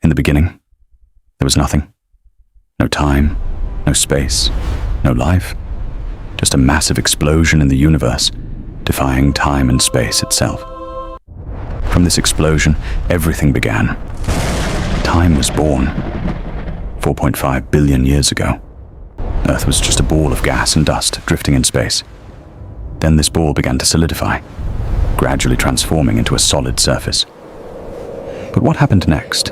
In the beginning, there was nothing. No time, no space, no life. Just a massive explosion in the universe, defying time and space itself. From this explosion, everything began. Time was born. 4.5 billion years ago. Earth was just a ball of gas and dust drifting in space. Then this ball began to solidify, gradually transforming into a solid surface. But what happened next?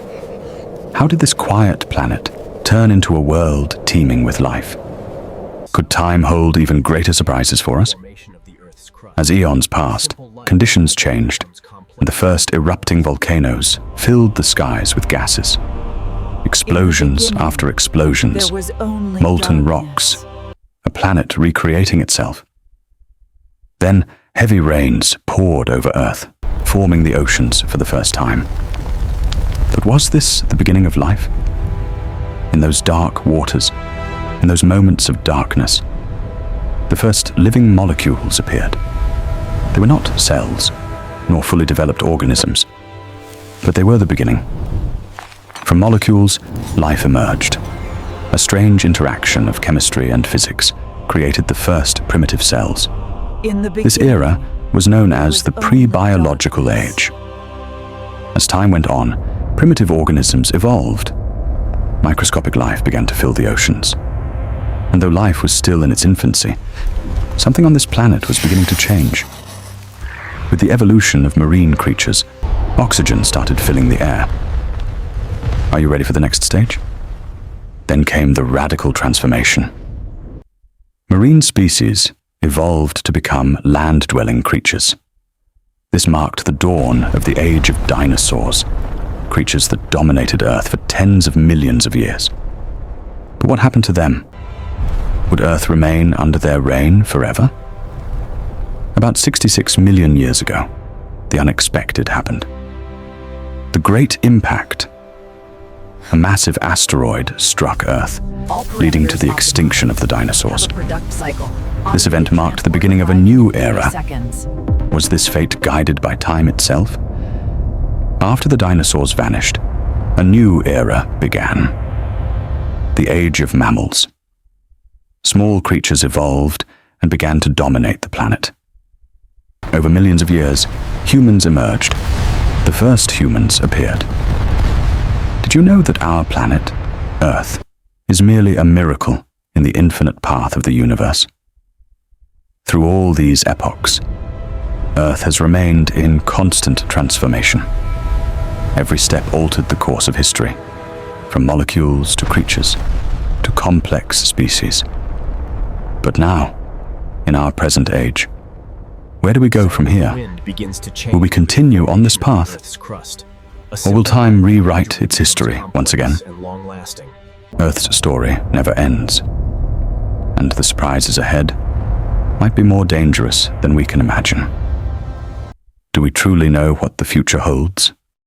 How did this quiet planet turn into a world teeming with life? Could time hold even greater surprises for us? As eons passed, conditions changed, and the first erupting volcanoes filled the skies with gases. Explosions after explosions, molten rocks, a planet recreating itself. Then heavy rains poured over Earth, forming the oceans for the first time. But was this the beginning of life? In those dark waters, in those moments of darkness, the first living molecules appeared. They were not cells, nor fully developed organisms, but they were the beginning. From molecules, life emerged. A strange interaction of chemistry and physics created the first primitive cells. This era was known as the pre-biological age. As time went on, primitive organisms evolved. Microscopic life began to fill the oceans. And though life was still in its infancy, something on this planet was beginning to change. With the evolution of marine creatures, oxygen started filling the air. Are you ready for the next stage? Then came the radical transformation. Marine species evolved to become land-dwelling creatures. This marked the dawn of the age of dinosaurs, creatures that dominated Earth for tens of millions of years. But what happened to them? Would Earth remain under their reign forever? About 66 million years ago, the unexpected happened. The Great Impact. A massive asteroid struck Earth, leading to the extinction of the dinosaurs. This event marked the beginning of a new era. Was this fate guided by time itself? After the dinosaurs vanished, a new era began. The age of mammals. Small creatures evolved and began to dominate the planet. Over millions of years, humans emerged. The first humans appeared. Did you know that our planet, Earth, is merely a miracle in the infinite path of the universe? Through all these epochs, Earth has remained in constant transformation. Every step altered the course of history, from molecules to creatures, to complex species. But now, in our present age, where do we go from here? Will we continue on this path? Or will time rewrite its history once again? Earth's story never ends, and the surprises ahead might be more dangerous than we can imagine. Do we truly know what the future holds?